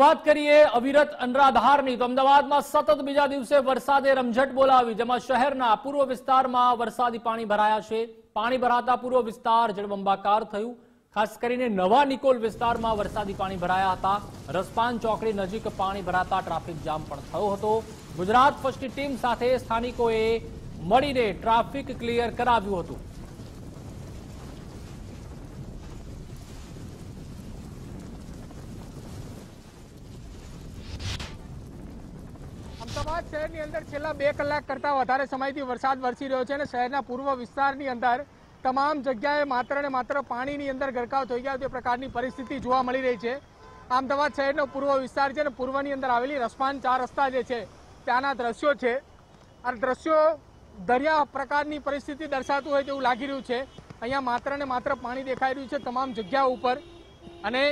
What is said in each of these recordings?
વાત કરીએ અવિરત અનરાધારની તો અમદાવાદમાં સતત બીજા દિવસે વરસાદે રમઝટ બોલાવી, જેમાં શહેરના પૂર્વ વિસ્તારમાં વરસાદી પાણી ભરાયા છે। પાણી ભરાતા પૂર્વ વિસ્તાર જળબંબાકાર થયું। ખાસ કરીને નવા નિકોલ વિસ્તારમાં વરસાદી પાણી ભરાયા હતા। રસપાન ચોકડી નજીક પાણી ભરાતા ટ્રાફિક જામ પણ થયો હતો। ગુજરાત ફર્સ્ટની ટીમ સાથે સ્થાનિકોએ મળીને ટ્રાફિક ક્લિયર કરાવ્યું હતું। અમદાવાદ શહેરની અંદર છેલ્લા 2 કલાક કરતા વધારે સમયથી વરસાદ વરસી રહ્યો છે અને શહેરના પૂર્વ વિસ્તારની અંદર તમામ જગ્યાએ માત્ર ને માત્ર પાણીની અંદર ગરકાવ થઈ ગયા તે પ્રકારની પરિસ્થિતિ જોવા મળી રહી છે। અમદાવાદ શહેરનો પૂર્વ વિસ્તાર છે અને પૂર્વની અંદર આવેલી રસપાન 4 રસ્તા જે છે ત્યાંના દ્રશ્યો છે। આ દ્રશ્યો દરિયા પ્રકારની પરિસ્થિતિ દર્શાવતું હોય તેવું લાગી રહ્યું છે। અહીંયા માત્ર ને માત્ર પાણી દેખાઈ રહ્યું છે તમામ જગ્યાઓ ઉપર। અને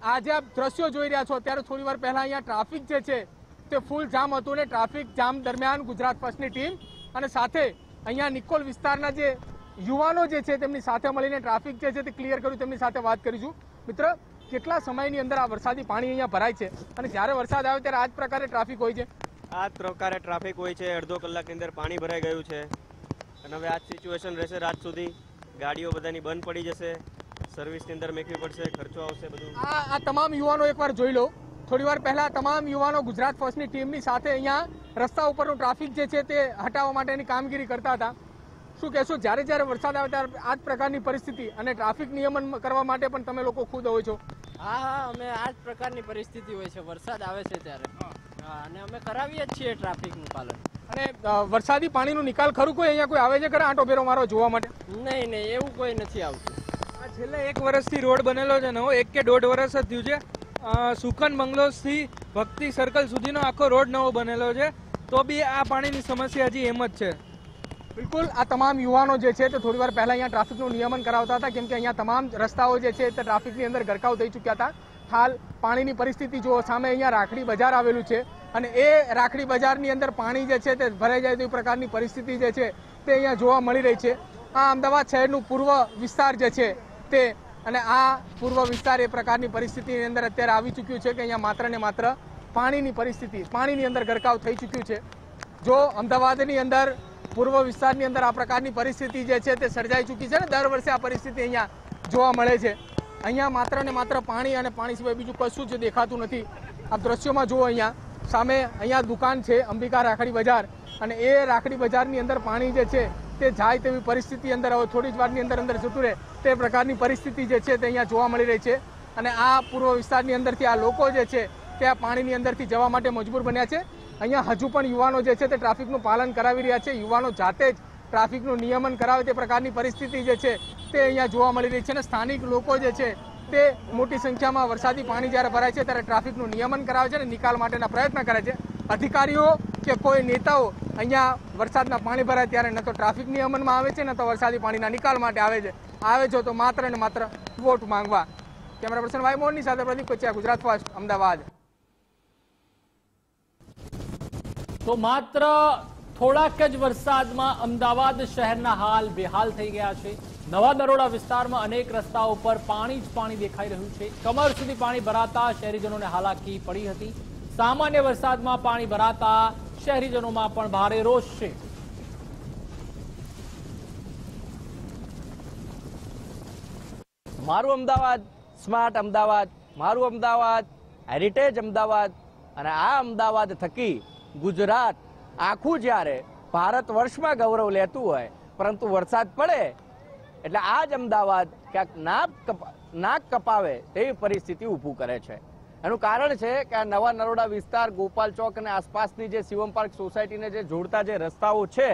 આ જે આપ દ્રશ્યો જોઈ રહ્યા છો ત્યારે થોડી વાર પહેલા અહીંયા ટ્રાફિક જે છે તે ફૂલ જામ હતું અને ટ્રાફિક જામ દરમિયાન ગુજરાત ફર્સ્ટની ટીમ અને સાથે અહીંયા નિકોલ વિસ્તારના જે યુવાનો જે છે તેમની સાથે મળીને ટ્રાફિક જે છે તે ક્લિયર કર્યું। તેમની સાથે વાત કરીશું। મિત્ર, કેટલા સમયની અંદર આ વરસાદી પાણી અહીંયા ભરાય છે અને જ્યારે વરસાદ આવે ત્યારે આ જ પ્રકારે ટ્રાફિક હોય છે? આ જ પ્રકારે ટ્રાફિક હોય છે। અડધો કલાકની અંદર પાણી ભરાઈ ગયું છે અને હવે આ જ સિચ્યુએશન રહેશે રાત સુધી। ગાડીઓ બધાની બંધ પડી જશે, સર્વિસની અંદર મેકવી પડશે, ખર્ચો આવશે બધું। આ તમામ યુવાનો એકવાર જોઈ લો। થોડી વાર પહેલા તમામ યુવાનો ગુજરાત ફર્સ્ટની ટીમની સાથે અહીંયા રસ્તા ઉપરનું ટ્રાફિક જે છે તે હટાવવા માટેની કામગીરી કરતા હતા। શું કહેશો, જ્યારે જ્યારે વરસાદ આવે ત્યારે આ જ પ્રકારની પરિસ્થિતિ અને ટ્રાફિક નિયમન કરવા માટે પણ તમે લોકો ખુદ હોય છો? હા, અમે આ જ પ્રકારની પરિસ્થિતિ હોય છે વરસાદ આવે છે ત્યારે। અને અમે કરાવીએ જ છીએ ટ્રાફિકનું પાલન। અને વરસાદી પાણીનો નિકાલ ખરું કોઈ અહીંયા કોઈ આવે છે ખરા આંટો ફેરો મારવા જોવા માટે? નહીં, એવું કોઈ નથી આવતું। આ છેલ્લા 1 વર્ષથી રોડ બનેલો છે નવો, 1 કે 1.5 વર્ષ જ થયું છે। સુખન બંગલોઝથી ભક્તિ સર્કલ સુધીનો આખો રોડ નવો બનેલો છે, તો બી આ પાણીની સમસ્યા હજી એમ જ છે। બિલકુલ, આ તમામ યુવાનો જે છે તે થોડી વાર પહેલા અહીંયા ટ્રાફિકનું નિયમન કરાવતા હતા, કેમ કે અહીંયા તમામ રસ્તાઓ જે છે તે ટ્રાફિકની અંદર ગરકાવ થઈ ચૂક્યા હતા। હાલ પાણીની પરિસ્થિતિ જુઓ, સામે અહીંયા રાખડી બજાર આવેલું છે અને એ રાખડી બજારની અંદર પાણી જે છે તે ભરાઈ જાય તેવી પ્રકારની પરિસ્થિતિ જે છે તે અહીંયા જોવા મળી રહી છે। આ અમદાવાદ શહેરનું પૂર્વ વિસ્તાર જે છે તે અને આ પૂર્વ વિસ્તાર એ પ્રકારની પરિસ્થિતિની અંદર અત્યારે આવી ચૂક્યું છે કે અહીંયા માત્ર ને માત્ર પાણીની પરિસ્થિતિ, પાણીની અંદર ગરકાવ થઈ ચૂક્યું છે। જો અમદાવાદની અંદર પૂર્વ વિસ્તારની અંદર આ પ્રકારની પરિસ્થિતિ જે છે તે સર્જાઈ ચૂકી છે ને દર વર્ષે આ પરિસ્થિતિ અહીંયા જોવા મળે છે। અહીંયા માત્ર ને માત્ર પાણી અને પાણી સિવાય બીજું કશું જ દેખાતું નથી। આ દ્રશ્યોમાં જુઓ, અહીંયા સામે અહીંયા દુકાન છે અંબિકા રાખડી બજાર અને એ રાખડી બજારની અંદર પાણી જે છે તે જાય તેવી પરિસ્થિતિ અંદર હવે થોડી જ વારની અંદર જતું રહે તે પ્રકારની પરિસ્થિતિ જે છે તે અહીંયા જોવા મળી રહી છે। અને આ પૂર્વ વિસ્તારની અંદરથી આ લોકો જે છે તે આ પાણીની અંદરથી જવા માટે મજબૂર બન્યા છે। અહીંયા હજુ પણ યુવાનો જે છે તે ટ્રાફિકનું પાલન કરાવી રહ્યા છે। યુવાનો જાતે જ ટ્રાફિકનું નિયમન કરાવે તે પ્રકારની પરિસ્થિતિ જે છે તે અહીંયા જોવા મળી રહી છે અને સ્થાનિક લોકો જે છે તે મોટી સંખ્યામાં વરસાદી પાણી જ્યારે ભરાય છે ત્યારે ટ્રાફિકનું નિયમન કરાવે છે અને નિકાલ માટેના પ્રયત્ન કરે છે। અધિકારીઓ કે કોઈ નેતાઓ અહીંયા વરસાદના પાણી ભરાય ત્યારે ન તો ટ્રાફિક નિયમનમાં આવે છે ન તો વરસાદી પાણીના નિકાલ માટે આવે છે તો માત્ર ને માત્ર વોટ માંગવા। કેમેરા પર્સન વાય મોહનની સાથે પ્રદીપ કોચિયા, ગુજરાત ફર્સ્ટ, અમદાવાદ। તો માત્ર થોડાક જ વરસાદમાં અમદાવાદ શહેરના હાલ બેહાલ થઈ ગયા છે। નવા દરોડા વિસ્તારમાં અનેક રસ્તાઓ પર પાણી જ પાણી દેખાઈ રહ્યું છે। કમર સુધી પાણી ભરાતા શહેરીજનોને હાલાકી પડી હતી। સામાન્ય વરસાદમાં પાણી ભરાતા શહેરીજનોમાં પણ ભારે રોષ છે। મારું અમદાવાદ, સ્માર્ટ અમદાવાદ, મારું અમદાવાદ, હેરિટેજ અમદાવાદ અને આ અમદાવાદ થકી ગુજરાત આખું જ્યારે ભારત વર્ષમાં ગૌરવ લેતું હોય, પરંતુ વરસાદ પડે એટલે આ જ અમદાવાદ ક્યાંક નાક કપાવે તેવી પરિસ્થિતિ ઊભું કરે છે। એનું કારણ છે કે આ નવા નરોડા વિસ્તાર, ગોપાલ ચોક અને આસપાસની જે શિવમ પાર્ક સોસાયટીને જે જોડતા જે રસ્તાઓ છે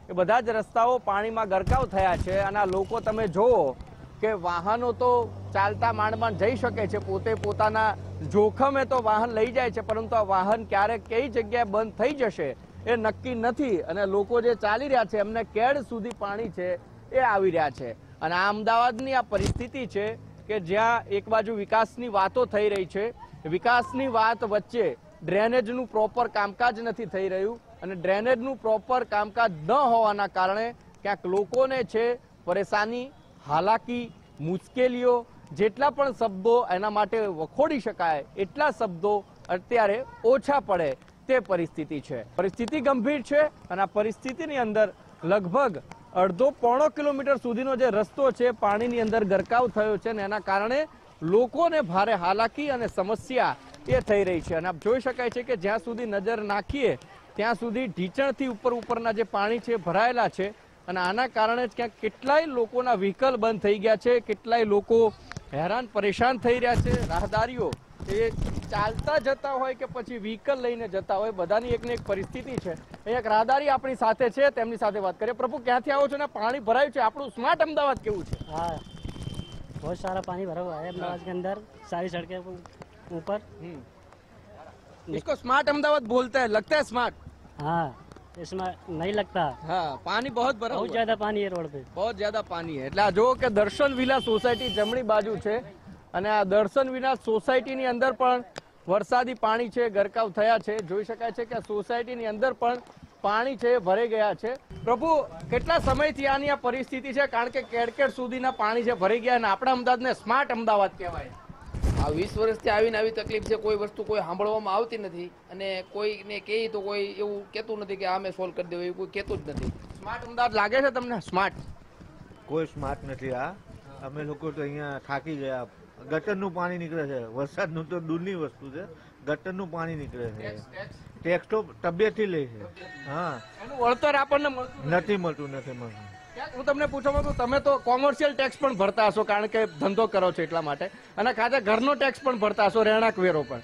એ બધા જ રસ્તાઓ પાણીમાં ગરકાવ થયા છે। અને આ લોકો તમે જુઓ કે વાહનો તો ચાલતા માંડ જઈ શકે છે, પોતે પોતાના જોખમે તો વાહન લઈ જાય છે, પરંતુ આ વાહન ક્યારે કઈ જગ્યાએ બંધ થઈ જશે એ નક્કી નથી। અને લોકો જે ચાલી રહ્યા છે એમને કેડ સુધી પાણી છે એ આવી રહ્યા છે। અને આ અમદાવાદની આ પરિસ્થિતિ છે કે જ્યાં એક બાજુ વિકાસની વાતો થઈ રહી છે, વિકાસની વાત વચ્ચે ડ્રેનેજનું પ્રોપર કામકાજ નથી થઈ રહ્યું અને ડ્રેનેજનું પ્રોપર કામકાજ ન હોવાના કારણે ક્યાંક લોકોને છે પરેશાની, હાલાકી, મુશ્કેલીઓ જેટલા પણ શબ્દો એના માટે વખોડી શકાય એટલા શબ્દો અત્યારે ઓછા પડે તે પરિસ્થિતિ છે. પરિસ્થિતિ ગંભીર છે અને આ પરિસ્થિતિની અંદર લગભગ અડધો-પોણો કિલોમીટર સુધીનો જે રસ્તો છે પાણીની અંદર ગરકાવ થયો છે ને એના કારણે લોકોને ભારે હાલાકી અને સમસ્યા એ થઈ રહી છે. અને આપ જોઈ શકાય છે કે જ્યાં સુધી નજર નાખીએ ત્યાં સુધી ઢીચણથી ઉપરના જે પાણી છે ભરાયેલા છે અને આના કારણે જ ક્યાંક કેટલાય લોકોના વ્હીકલ બંધ થઈ ગયા છે, કેટલાય લોકો હેરાન પરેશાન થઈ રહ્યા છે. રાહદારીઓ એ ચાલતા જતા હોય કે પછી વ્હીકલ લઈને જતા હોય, બધાની એકને એક પરિસ્થિતિ છે. એક રાહદારી આપણી સાથે છે, તેમની સાથે વાત કરીએ. પ્રભુ, ક્યાંથી આવો છો ને પાણી ભરાયું છે? આપણું સ્માર્ટ અમદાવાદ કેવું છે? हाँ बहुत सारा पानी भरा हुआ है अहमदाबाद के अंदर, सारी सड़कें ऊपर। इसको स्मार्ट अहमदाबाद बोलते हैं, लगता है स्मार्ट? हाँ इसमें नहीं लगता, हाँ, पानी बहुत भरा बहुत हुआ है, ज्यादा पानी है रोड पे, बहुत ज्यादा पानी है. એટલે આ જો કે દર્શન વિલા સોસાયટી જમણી બાજુ છે અને આ દર્શન વિલા સોસાયટીની અંદર પણ વરસાદી પાણી છે, ગરકાવ થયા છે. જોઈ શકાય છે કે આ સોસાયટીની અંદર પણ પાણી છે ભરાઈ ગયા છે. પ્રભુ, કેટલા સમયથી આની આ પરિસ્થિતિ છે? કારણ કે કેડકેડ સુધીના પાણી છે ભરાઈ ગયા અને આપણા અમદાવાદને સ્માર્ટ અમદાવાદ કહેવાય. આ 20 વર્ષથી આવીને આવી તકલીફ છે, કોઈ વસ્તુ કોઈ સાંભળવામાં આવતી નથી અને કોઈને કહે તો કોઈ એવું કહેતું નથી કે આ મેં સોલ્વ કરી દેવું, એવું કોઈ કહેતું જ નથી. સ્માર્ટ અમદાવાદ લાગે છે તમને? સ્માર્ટ કોઈ સ્માર્ટ નથી. આ અમે લોકો તો અહીંયા થાકી ગયા. ગટરનું પાણી નીકળે છે, વરસાદનું તો દૂરની વસ્તુ છે, ગટરનું પાણી નીકળે છે. ટેક્સ તો તબિયતથી લે છે. હા, એનું વળતર આપણને મળતું નથી મળતું. હું તમને પૂછવા માંગુ, તમે તો કોમર્શિયલ ટેક્સ પણ ભરતા હશો કારણ કે ધંધો કરો છો એટલા માટે, અને ખાતે ઘરનો ટેક્સ પણ ભરતા હશો, રહેણાંક વેરો પણ.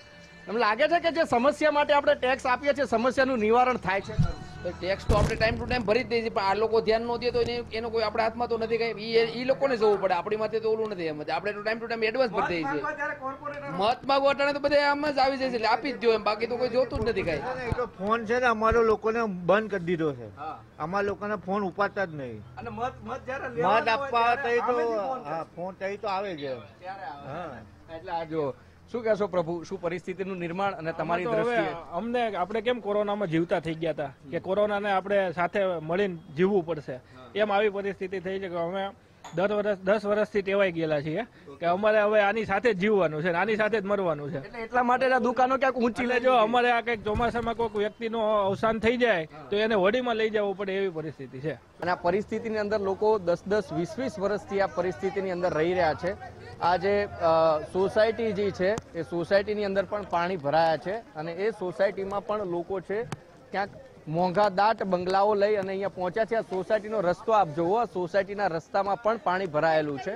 એમ લાગે છે કે જે સમસ્યા માટે આપણે ટેક્સ આપીએ છીએ સમસ્યાનું નિવારણ થાય છે? ટેક્સ તો આપણે ટાઈમ ટુ ટાઈમ ભરી જ દઈએ છીએ, પણ આ લોકો ધ્યાન ન દે તો એનો કોઈ આપણા હાથમાં તો નથી કઈ. એ લોકોને જોવું પડે, આપણી માથે તો ઓલું નથી. એમ આપણે તો ટાઈમ ટુ ટાઈમ એડવાન્સ ભરી દઈએ છીએ. મત માંગવા અટાણે તો બધા આમ જ આવી જાય છે, એટલે આપી જ દો એમ, બાકી તો કોઈ જોતું જ નથી કઈ. એ તો ફોન છે ને અમારો લોકોને બંધ કરી દીધો છે. અમારા લોકોને ફોન ઉપાડતા જ નહીં. અને મત મત આપવા તઈ તો હા ફોન તઈ તો આવે છે. હા, એટલે આ જો શું કહેશો પ્રભુ, શું પરિસ્થિતિનું નિર્માણ અને તમારી દ્રષ્ટિએ? અમને આપણે કેમ કોરોનામાં જીવતા થઈ ગયા હતા કે કોરોનાને આપણે સાથે મળીને જીવવું પડશે, એમ આવી પરિસ્થિતિ થઈ છે કે અમે 10 વર્ષથી ટેવાઈ ગયેલા છીએ કે અમારે હવે આની સાથે જ જીવવાનું છે, આની સાથે જ મરવાનું છે. એટલે એટલા માટે આ દુકાનો ક્યાંક ઊંચી એટલે જો અમારે આ કંઈક ચોમાસામાં કોઈક વ્યક્તિનું અવસાન થઈ જાય તો એને હોડીમાં લઈ જવું પડે એવી પરિસ્થિતિ છે. અને આ પરિસ્થિતિની અંદર લોકો 10-10, 20-20 વર્ષથી આ પરિસ્થિતિની અંદર રહી રહ્યા છે. આ જે સોસાયટી જે છે એ સોસાયટીની અંદર પણ પાણી ભરાયા છે અને એ સોસાયટીમાં પણ લોકો છે ક્યાંક મોંઘા દાટ બંગલાઓ લઈ અને અહીંયા પહોંચ્યા છે. આ સોસાયટીનો રસ્તો આપ જુઓ, સોસાયટીના રસ્તામાં પણ પાણી ભરાયેલું છે.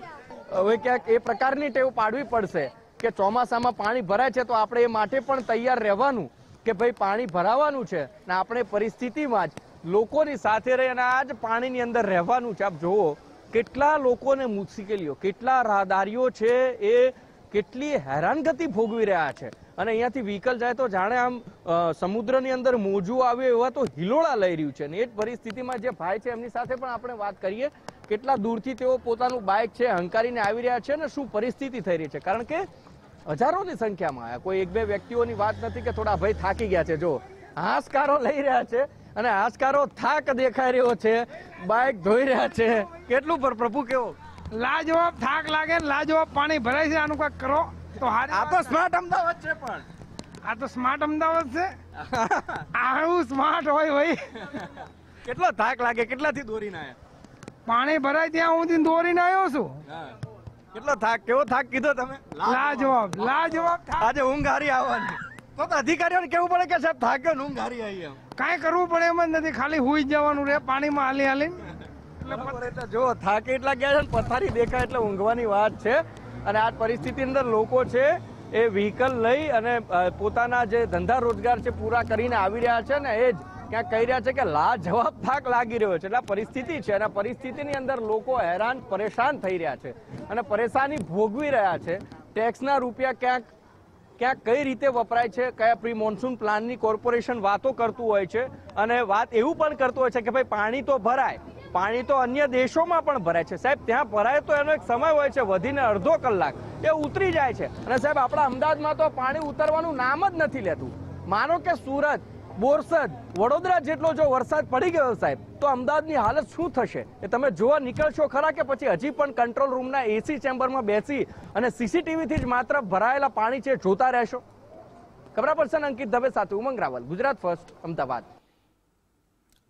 હવે ક્યાંક એ પ્રકારની ટેવ પાડવી પડશે કે ચોમાસામાં પાણી ભરાય છે તો આપણે એ માટે પણ તૈયાર રહેવાનું કે ભાઈ પાણી ભરાવાનું છે ને આપણે પરિસ્થિતિમાં જ લોકોની સાથે રહી અને આ જ પાણીની અંદર રહેવાનું છે. આપ જુઓ કેટલા લોકોને મુશ્કેલીઓ, કેટલા રાહદારીઓ છે એ કેટલી હેરાનગતિ ભોગવી રહ્યા છે. અને અહીંયાથી વ્હીકલ જાય તો જાણે આમ સમુદ્રની અંદર મોજું આવ્યું એવા તો હિલોળા લઈ રહ્યું છે. ને એ જ પરિસ્થિતિમાં જે ભાઈ છે એમની સાથે પણ આપણે વાત કરીએ, કેટલા દૂરથી તેઓ પોતાનું બાઇક છે હંકારીને આવી રહ્યા છે ને શું પરિસ્થિતિ થઈ રહી છે. કારણ કે હજારોની સંખ્યામાં આવ્યા, કોઈ 1-2 વ્યક્તિઓની વાત નથી કે થોડા ભાઈ થાકી ગયા છે. જો હાશકારો લઈ રહ્યા છે અને હાશકારો થાક દેખાઈ રહ્યો છે, બાઇક ધોઈ રહ્યા છે. કેટલું પર પ્રભુ કેવો લાજવાબ થાક લાગે, લાજવાબ પાણી ભરાય છે. આનું કંઈક કરો તો આ તો સ્માર્ટ અમદાવાદ છે. પણ આ તો સ્માર્ટ અમદાવાદ છે. આવું સ્માર્ટ હોય ભાઈ. કેટલો થાક લાગે? કેટલાથી દોરીને આવ્યા? પાણી ભરાય ત્યાં હું દોરીને આવ્યો છું. કેટલો થાક? કેવો થાક કીધો તમે? લાજવાબ, લાજવાબ થાક. આજે ઊંઘ હારી આવવાની તો અધિકારીઓને કેવું પડે કે સાહેબ થાક્યો ઊંઘ હારી આવી. એમ કાંઈ કરવું પડે એમ જ નથી, ખાલી હુઈ જવાનું રે પાણીમાં હાલી હાલી. એટલે જો થાકે એટલા ગયા છે ને પથારી દેખાય એટલે ઊંઘવાની વાત છે. અને આ પરિસ્થિતિ અંદર લોકો છે એ વ્હીકલ લઈ અને પોતાના જે ધંધા રોજગાર છે પૂરા કરીને આવી રહ્યા છે ને એ જ ક્યાંક કહી રહ્યા છે કે લાજવાબ થાક લાગી રહ્યો છે. એટલે આ પરિસ્થિતિ છે અને પરિસ્થિતિની અંદર લોકો હેરાન પરેશાન થઈ રહ્યા છે અને પરેશાની ભોગવી રહ્યા છે. ટેક્સના રૂપિયા ક્યાંક કઈ રીતે વપરાય છે, કયા પ્રી મોન્સૂન પ્લાનની કોર્પોરેશન વાતો કરતું હોય છે અને વાત એવું પણ કરતું હોય છે કે ભાઈ પાણી તો ભરાય, પાણી તો અન્ય દેશોમાં પણ ભરાય છે. સાહેબ ત્યાં ભરાય તો એનો એક સમય હોય છે, વધીને અડધો કલાક એ ઉતરી જાય છે. અને સાહેબ આપણા અમદાવાદમાં તો પાણી ઉતરવાનું નામ જ નથી લેતું. માનો કે સુરત બોરસદ, વડોદરા જેટલો જો વરસાદ પડી ગયો સાહેબ, તો અમદાવાદની હાલત શું થશે એ તમે જોવા નીકળશો ખરા કે પછી હજી પણ કંટ્રોલ રૂમના એસી ચેમ્બરમાં બેસી અને સીસીટીવીથી જ માત્ર ભરાયેલા પાણી છે જોતા રહેશો? કેમેરા પર્સન અંકિત દવે સાથે ઉમંગ રાવલ, ગુજરાત ફર્સ્ટ, અમદાવાદ.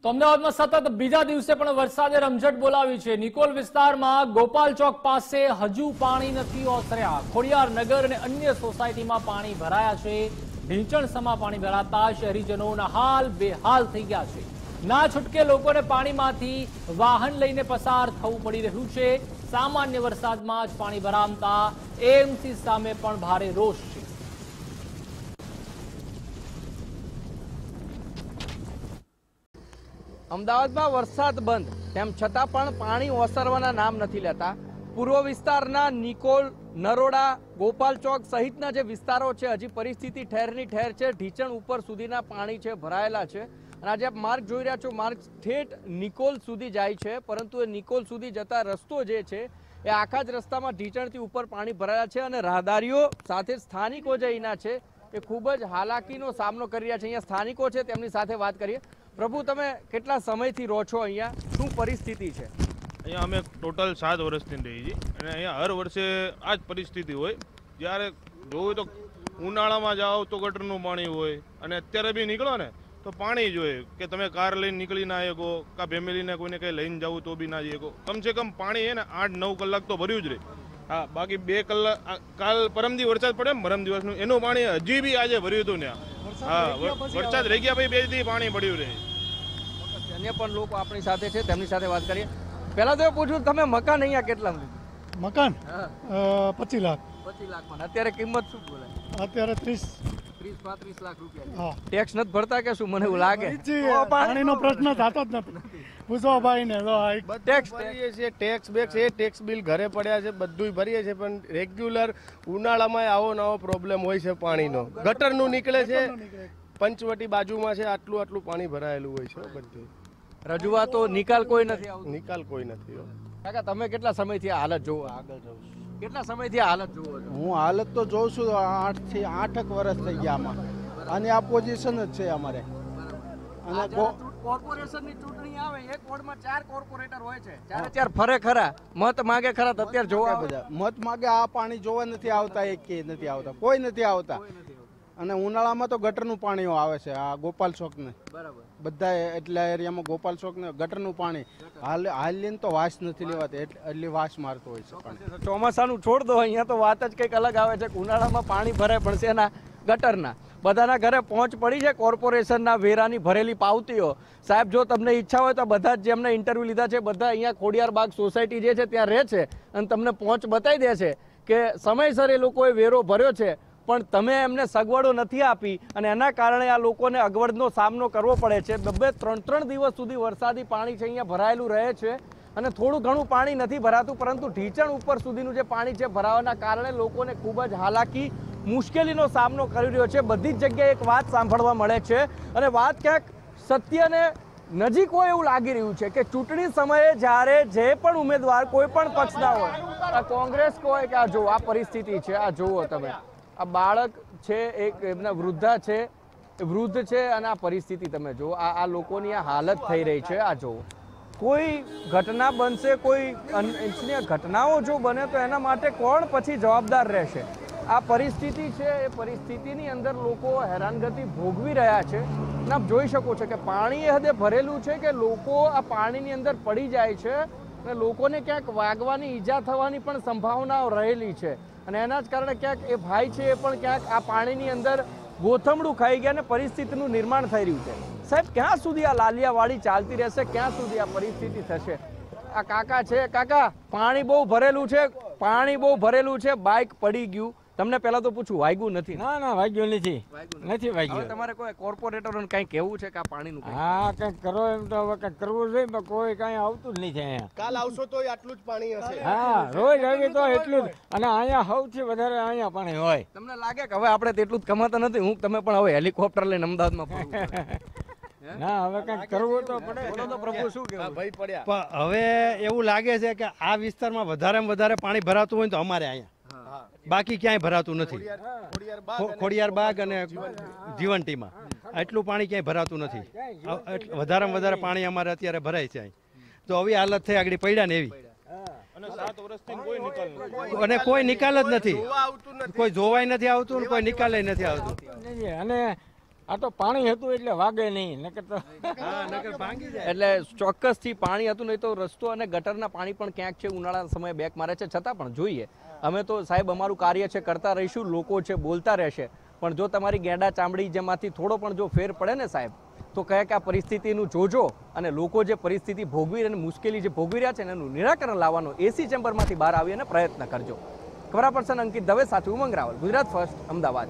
તો અમદાવાદમાં સતત બીજા દિવસે પણ વરસાદે રમઝટ બોલાવી છે. નિકોલ વિસ્તારમાં ગોપાલ ચોક પાસે હજુ પાણી નથી ઓસર્યા. ખોડિયાર નગર અને અન્ય સોસાયટીમાં પાણી ભરાયા છે. ઢીંચણ સમા પાણી ભરાતા શહેરીજનોના હાલ બેહાલ થઈ ગયા છે. ના છૂટકે લોકોને પાણીમાંથી વાહન લઈને પસાર થવું પડી રહ્યું છે. સામાન્ય વરસાદમાં જ પાણી ભરાતા એએમસી સામે પણ ભારે રોષ છે. અમદાવાદમાં વરસાદ બંધ તેમ છતાં પણ પાણી ઓસરવાના નામ નથી લેતા. પૂર્વ વિસ્તારના નિકોલ, નરોડા, ગોપાલ ચોક સહિતના જે વિસ્તારો છે હજી પરિસ્થિતિ ઠેરની ઠેર છે. ઢીચણ ઉપર સુધીના પાણી છે ભરાયેલા છે. અને આજે આપ માર્ગ જોઈ રહ્યા છો, માર્ગ ઠેઠ નિકોલ સુધી જાય છે, પરંતુ એ નિકોલ સુધી જતા રસ્તો જે છે એ આખા જ રસ્તામાં ઢીચણથી ઉપર પાણી ભરાયા છે. અને રાહદારીઓ સાથે સ્થાનિકો જે અહીંના છે એ ખૂબ જ હાલાકીનો સામનો કરી રહ્યા છે. અહીંયા સ્થાનિકો છે તેમની સાથે વાત કરીએ. પ્રભુ, તમે કેટલા સમયથી રહો છો અહીંયા? શું પરિસ્થિતિ છે અહીંયા? અમે ટોટલ 7 વર્ષથી રહીએ છીએ અને અહીંયા હર વર્ષે આ જ પરિસ્થિતિ હોય. જ્યારે જોવું તો ઉનાળામાં જાઓ તો ગટરનું પાણી હોય અને અત્યારે બી નીકળો ને તો પાણી જ હોય કે તમે કાર લઈને નીકળી ના શકો, કાં ફેમિલીને કોઈને કંઈ લઈને જવું તો બી ના જઈ શકો. કમસે કમ પાણી છે ને 8-9 કલાક તો ભર્યું જ રહે. હા, બાકી 2 કલાક કાલ પરમદી વરસાદ પડે ને પરમ દિવસનું એનું પાણી હજી બી આજે ભર્યું હતું ત્યાં. હા, વરસાદ રહી ગયા પછી 2 દી પાણી પડ્યું રહે. અન્ય પણ લોકો આપણી સાથે છે, તેમની સાથે વાત કરીએ. પહેલા તો એ પૂછું, તમે મકાન અહીંયા કેટલા? મકાન 25 લાખ. 25 લાખમાં અત્યારે કિંમત શું બોલે? અત્યારે 30-35 લાખ રૂપિયા. ટેક્સ નથી ભરતા કે શું? મને એવું લાગે પાણીનો પ્રશ્ન થતો જ નથી. પૂછો ભાઈ ને. ટેક્સ ભરીએ છીએ, ટેક્સ બેક્સ એ ટેક્સ બિલ ઘરે પડ્યા છે, બધું ભરીએ છીએ, પણ રેગ્યુલર ઉનાળામાં આવો નવો પ્રોબ્લેમ હોય છે પાણીનો. ગટરનું નીકળે છે, પંચવટી બાજુમાં છે, આટલું પાણી ભરાયેલું હોય છે. બધું રજૂઆતો, નિકાલ કોઈ નથી આવતો. નિકાલ કોઈ નથી. કાકા, તમે કેટલા સમયથી આ હાલત જોવો? આગળ જવું કેટલા સમયથી આ હાલત જોવો છો? હું હાલત તો જોઉં છું 8 થી 8 વર્ષ થઈ ગયા આમાં, અને આ પોઝિશન જ છે અમારે. અને કોર્પોરેશનની ચૂંટણી આવે, એક વોર્ડમાં 4 કોર્પોરેટર હોય છે, ચારે ફરે ખરા, મત માગે ખરા, અત્યારે જોવા બધા મત માગે. આ પાણી જોવા નથી આવતા, એક કે નથી આવતા, કોઈ નથી આવતા. અને ઉનાળામાં તો ગટરનું પાણી આવે છે. આ ગોપાલ ચોક ને બધા એટલા એરિયામાં ગોપાલ ચોક ને ગટરનું પાણી હાલ તો વાસ નથી લેવાતી, એટલી વાસ મારતો હોય છે. ચોમાસાનું છોડ દો, અહીંયા તો વાત જ કંઈક અલગ આવે છે. ઉનાળામાં પાણી ભરાય પણ છે એના ગટરના. બધાના ઘરે પહોંચ પડી છે કોર્પોરેશનના વેરાની ભરેલી પાવતીઓ. સાહેબ, જો તમને ઈચ્છા હોય તો બધા જ જેમને ઇન્ટરવ્યુ લીધા છે બધા અહીંયા ખોડિયાર બાગ સોસાયટી જે છે ત્યાં રહે છે અને તમને પહોંચ બતાવી દે છે કે સમયસર એ લોકોએ વેરો ભર્યો છે, પણ તમે એમને સગવડો નથી આપી અને એના કારણે આ લોકોને અગવડનો સામનો કરવો પડે છે. 2-3 દિવસ સુધી વરસાદી પાણી છે અહીંયા ભરાયેલું રહે છે અને થોડું ઘણું પાણી નથી ભરાતું, પરંતુ ઢીચણ ઉપર સુધીનું જે પાણી છે ભરાવાના કારણે લોકોને ખૂબ જ હાલાકી, મુશ્કેલીનો સામનો કરી રહ્યો છે. બધી જ જગ્યાએ એક વાત સાંભળવા મળે છે અને વાત ક્યાંક સત્યને નજીક હોય એવું લાગી રહ્યું છે કે ચૂંટણી સમયે જ્યારે જે પણ ઉમેદવાર કોઈ પણ પક્ષના હોય, આ કોંગ્રેસ હોય કે આ જુઓ આ પરિસ્થિતિ છે, આ જુઓ તમે, આ બાળક છે, એક એમના વૃદ્ધા છે, વૃદ્ધ છે, અને આ પરિસ્થિતિ તમે જુઓ, આ લોકોની આ હાલત થઈ રહી છે. આ જુઓ, કોઈ ઘટના બનશે, કોઈ અનિચ્છનીય ઘટનાઓ જો બને તો એના માટે કોણ પછી જવાબદાર રહેશે? આ પરિસ્થિતિ છે, એ પરિસ્થિતિની અંદર લોકો હેરાનગતિ ભોગવી રહ્યા છે. અને આપ જોઈ શકો છો કે પાણી એ હદે ભરેલું છે કે લોકો આ પાણીની અંદર પડી જાય છે અને લોકોને ક્યાંક વાગવાની, ઈજા થવાની પણ સંભાવનાઓ રહેલી છે. અને એના જ કારણે ક્યાંક એ ભાઈ છે એ પણ ક્યાંક આ પાણીની અંદર ગોથમડું ખાઈ ગયા અને પરિસ્થિતિનું નિર્માણ થઈ રહ્યું છે. સાહેબ, ક્યાં સુધી આ લાલિયાવાડી ચાલતી રહેશે? ક્યાં સુધી આ પરિસ્થિતિ થશે? આ કાકા છે, કાકા, પાણી બહુ ભરેલું છે, પાણી બહુ ભરેલું છે, બાઇક પડી ગયું. તમને પહેલા તો પૂછું, વાગ્યું નથી? ના, વાગ્યું નથી વાગ્યું. તમારે કોઈ કોર્પોરેટરોને કંઈ કહેવું છે કે આ પાણીનું? હા, કંઈક કરો એમ તો હવે કંઈક કરવું જોઈએ, પણ કોઈ કાંઈ આવતું જ નથી અહીંયા. કાલ આવશો તો આટલું જ પાણી હશે. હા, રોજ આવી તો એટલું જ, અને અહીંયા સૌથી વધારે અહીંયા પાણી હોય. તમને લાગે કે હવે આપણે તેટલું જ કમાતા નથી? તમે પણ હવે હેલિકોપ્ટર લઈને અમદાવાદમાં ના, હવે કંઈક કરવું તો પડે. બોલો તો પ્રભુ, શું કહેવું? ભાઈ પડ્યા. પણ હવે એવું લાગે છે કે આ વિસ્તારમાં વધારેમાં વધારે પાણી ભરાતું હોય તો અમારે અહીંયા, બાકી ક્યાંય ભરાતું નથી. ખોડિયાર બાગ અને જીવંતીમાં આટલું પાણી ક્યાંય ભરાતું નથી. વધારેમાં વધારે પાણી અમારે અત્યારે ભરાય છે અહીં. તો આવી હાલત થઈ આગળ પડ્યા ને એવી, અને કોઈ નિકાલ જ નથી, કોઈ જોવાય નથી આવતું ને કોઈ નિકાલ નથી આવતું. અને આ તો પાણી હતું એટલે વાગે નહીં, એટલે ચોક્કસથી પાણી હતું નહીં તો રસ્તો અને ગટરના પાણી પણ ક્યાંક છે ઉનાળાના સમયે બેક મારે છે. છતાં પણ જોઈએ, અમે તો સાહેબ અમારું કાર્ય છે કરતા રહીશું, લોકો છે બોલતા રહેશે, પણ જો તમારી ગેંડા ચામડી જેમાંથી થોડો પણ જો ફેર પડે ને સાહેબ, તો કહે કે આ પરિસ્થિતિનું જોજો અને લોકો જે પરિસ્થિતિ ભોગવી અને મુશ્કેલી જે ભોગવી રહ્યા છે એનું નિરાકરણ લાવવાનો એસી ચેમ્બરમાંથી બહાર આવી અને પ્રયત્ન કરજો. કેમેરા પર્સન અંકિત દવે સાથે ઉમંગ રાવલ, ગુજરાત ફર્સ્ટ, અમદાવાદ.